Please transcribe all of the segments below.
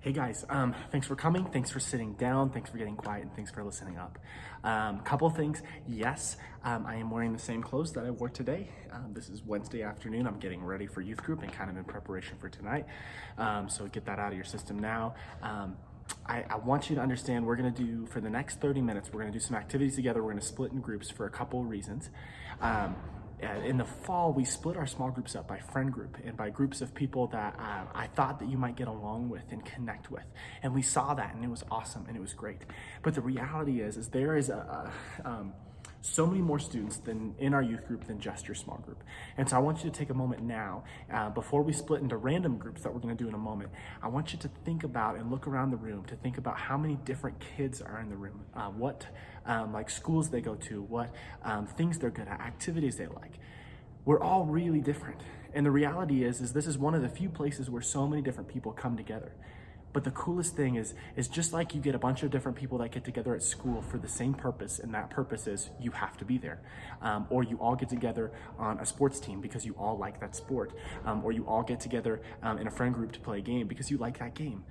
Hey guys, thanks for coming, thanks for sitting down, thanks for getting quiet, and thanks for listening up. Couple things, yes, I am wearing the same clothes that I wore today. This is Wednesday afternoon, I'm getting ready for youth group and kind of in preparation for tonight. So get that out of your system now. I want you to understand we're gonna do, for the next 30 minutes, we're gonna do some activities together. We're gonna split in groups for a couple of reasons. In the fall, we split our small groups up by friend group and by groups of people that I thought that you might get along with and connect with. And we saw that and it was awesome and it was great. But the reality is there is so many more students than in our youth group than just your small group. And so I want you to take a moment now, before we split into random groups that we're gonna do in a moment, I want you to think about and look around the room to think about how many different kids are in the room, what like schools they go to, what things they're good at, activities they like. We're all really different. And the reality is this is one of the few places where so many different people come together. But the coolest thing is just like you get a bunch of different people that get together at school for the same purpose, and that purpose is you have to be there. Or you all get together on a sports team because you all like that sport. Or you all get together in a friend group to play a game because you like that game.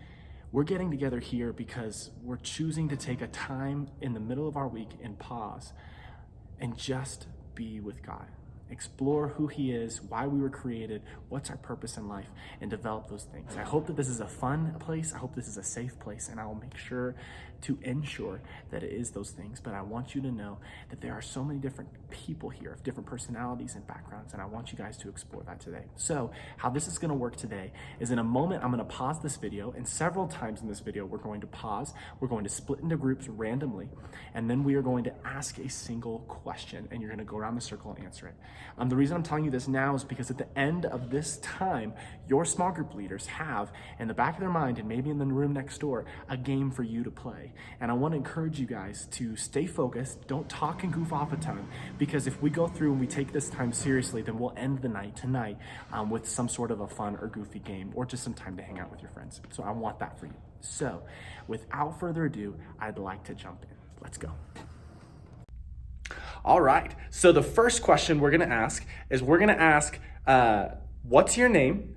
We're getting together here because we're choosing to take a time in the middle of our week and pause and just be with God. Explore who He is, why we were created, what's our purpose in life, and develop those things. I hope that this is a fun place. I hope this is a safe place, and I will make sure to ensure that it is those things. But I want you to know that there are so many different people here of different personalities and backgrounds, and I want you guys to explore that today. So how this is gonna work today is in a moment, I'm gonna pause this video, and several times in this video, we're going to pause, we're going to split into groups randomly, and then we are going to ask a single question, and you're gonna go around the circle and answer it. The reason I'm telling you this now is because at the end of this time, your small group leaders have, in the back of their mind and maybe in the room next door, a game for you to play. And I want to encourage you guys to stay focused, don't talk and goof off a ton, because if we go through and we take this time seriously, then we'll end the night tonight with some sort of a fun or goofy game or just some time to hang out with your friends. So I want that for you. So without further ado, I'd like to jump in. Let's go. All right, so the first question we're gonna ask is what's your name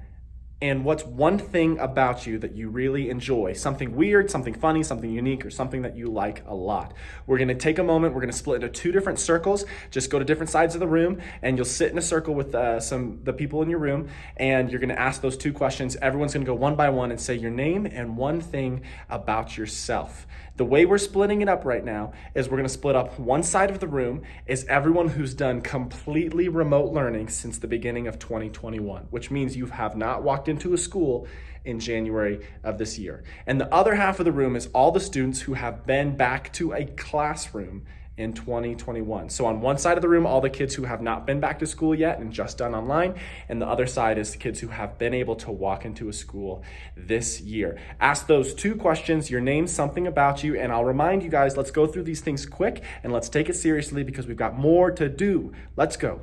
and what's one thing about you that you really enjoy? Something weird, something funny, something unique, or something that you like a lot. We're gonna take a moment, we're gonna split into two different circles, just go to different sides of the room, and you'll sit in a circle with the people in your room, and you're gonna ask those two questions. Everyone's gonna go one by one and say your name and one thing about yourself. The way we're splitting it up right now is we're gonna split up one side of the room is everyone who's done completely remote learning since the beginning of 2021, which means you have not walked into a school in January of this year. And the other half of the room is all the students who have been back to a classroom in 2021. So on one side of the room, all the kids who have not been back to school yet and just done online, and the other side is the kids who have been able to walk into a school this year. Ask those two questions, your name, something about you, and I'll remind you guys, let's go through these things quick and let's take it seriously because we've got more to do. Let's go.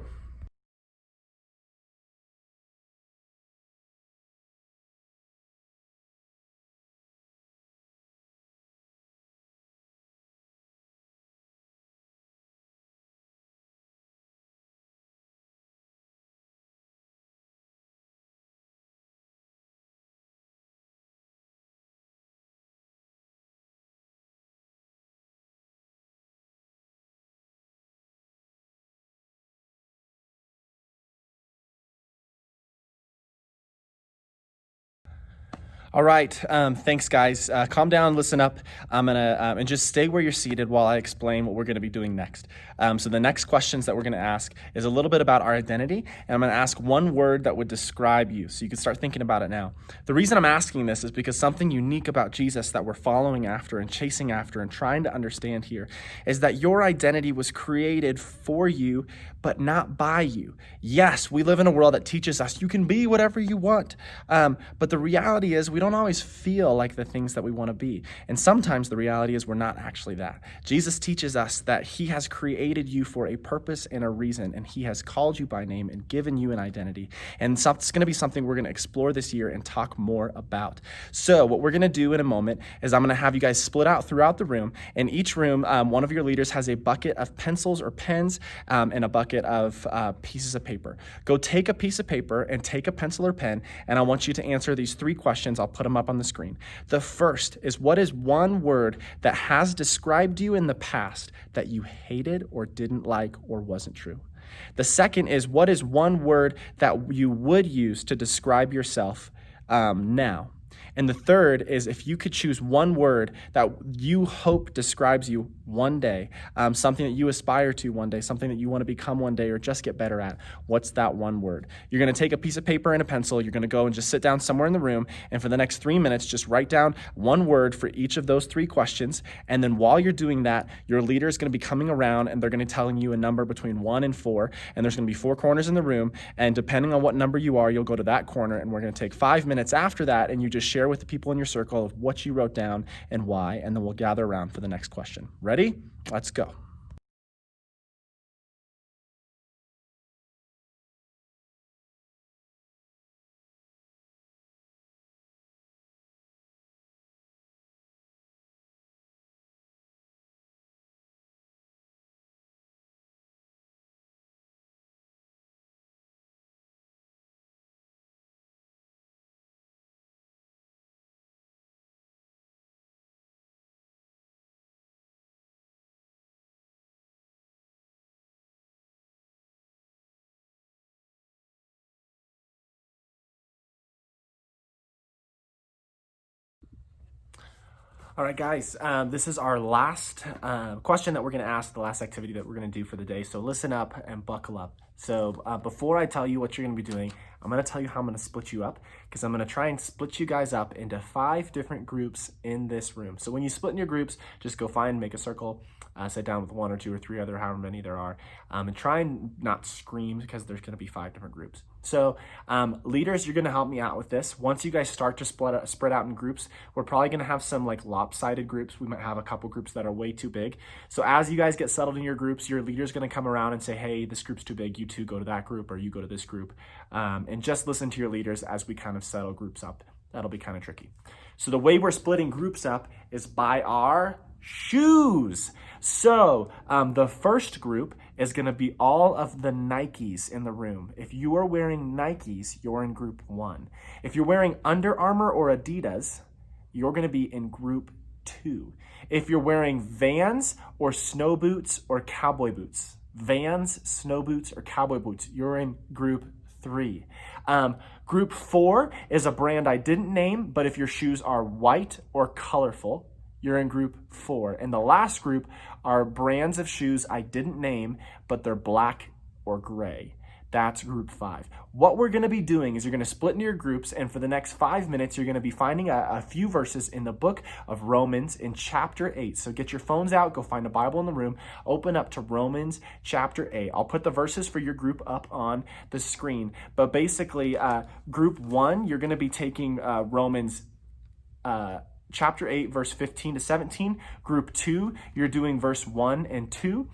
All right, thanks guys. Calm down, listen up. I'm gonna, and just stay where you're seated while I explain what we're gonna be doing next. So the next questions that we're gonna ask is a little bit about our identity, and I'm gonna ask one word that would describe you, so you can start thinking about it now. The reason I'm asking this is because something unique about Jesus that we're following after and chasing after and trying to understand here is that your identity was created for you, but not by you. Yes, we live in a world that teaches us you can be whatever you want, but the reality is we don't always feel like the things that we want to be. And sometimes the reality is we're not actually that. Jesus teaches us that He has created you for a purpose and a reason, and He has called you by name and given you an identity. And it's going to be something we're going to explore this year and talk more about. So what we're going to do in a moment is I'm going to have you guys split out throughout the room. In each room, one of your leaders has a bucket of pencils or pens and a bucket of pieces of paper. Go take a piece of paper and take a pencil or pen, and I want you to answer these three questions. I'll put them up on the screen. The first is, what is one word that has described you in the past that you hated or didn't like or wasn't true? The second is, what is one word that you would use to describe yourself now? And the third is, if you could choose one word that you hope describes you one day, something that you aspire to one day, something that you want to become one day or just get better at, what's that one word? You're going to take a piece of paper and a pencil. You're going to go and just sit down somewhere in the room. And for the next 3 minutes, just write down one word for each of those 3 questions. And then while you're doing that, your leader is going to be coming around and they're going to be telling you a number between 1 and 4. And there's going to be 4 corners in the room. And depending on what number you are, you'll go to that corner. And we're going to take 5 minutes after that. And you just share with the people in your circle of what you wrote down and why. And then we'll gather around for the next question. Ready? Let's go. All right, guys, this is our last question that we're going to ask, the last activity that we're going to do for the day. So listen up and buckle up. So before I tell you what you're going to be doing, I'm going to tell you how I'm going to split you up, because I'm going to try and split you guys up into 5 different groups in this room. So when you split in your groups, just go find, make a circle, sit down with 1 or 2 or 3 other, however many there are, and try and not scream, because there's going to be 5 different groups. So leaders, you're going to help me out with this. Once you guys start to spread out in groups, we're probably going to have some like lopsided groups. We might have a couple groups that are way too big. So as you guys get settled in your groups, your leader's going to come around and say, hey, this group's too big. You 2 go to that group, or you go to this group. And just listen to your leaders as we kind of settle groups up. That'll be kind of tricky. So the way we're splitting groups up is by our shoes. So the first group is going to be all of the Nikes in the room. If you are wearing Nikes, you're in group 1. If you're wearing Under Armour or Adidas, you're going to be in group 2. If you're wearing Vans or snow boots or cowboy boots, Vans, snow boots, or cowboy boots, you're in group 3. Group 4 is a brand I didn't name, but if your shoes are white or colorful, you're in group 4. And the last group are brands of shoes I didn't name, but they're black or gray. That's group 5. What we're going to be doing is you're going to split into your groups, and for the next 5 minutes, you're going to be finding a few verses in the book of Romans in chapter 8. So get your phones out, go find a Bible in the room, open up to Romans chapter 8. I'll put the verses for your group up on the screen. But basically, group 1, you're going to be taking Romans chapter 8, verse 15 to 17. Group 2, you're doing verse 1 and 2.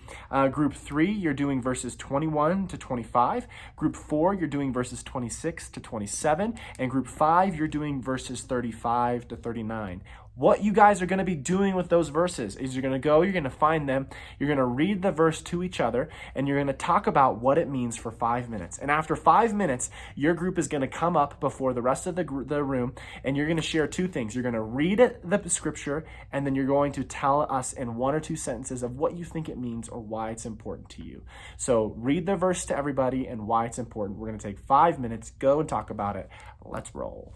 Group 3, you're doing verses 21 to 25. Group 4, you're doing verses 26 to 27. And group 5, you're doing verses 35 to 39. What you guys are going to be doing with those verses is you're going to go, you're going to find them, you're going to read the verse to each other, and you're going to talk about what it means for 5 minutes. And after 5 minutes, your group is going to come up before the rest of the room, and you're going to share 2 things. You're going to read the scripture, and then you're going to tell us in 1 or 2 sentences of what you think it means or why it's important to you. So read the verse to everybody and why it's important. We're going to take 5 minutes, go and talk about it. Let's roll.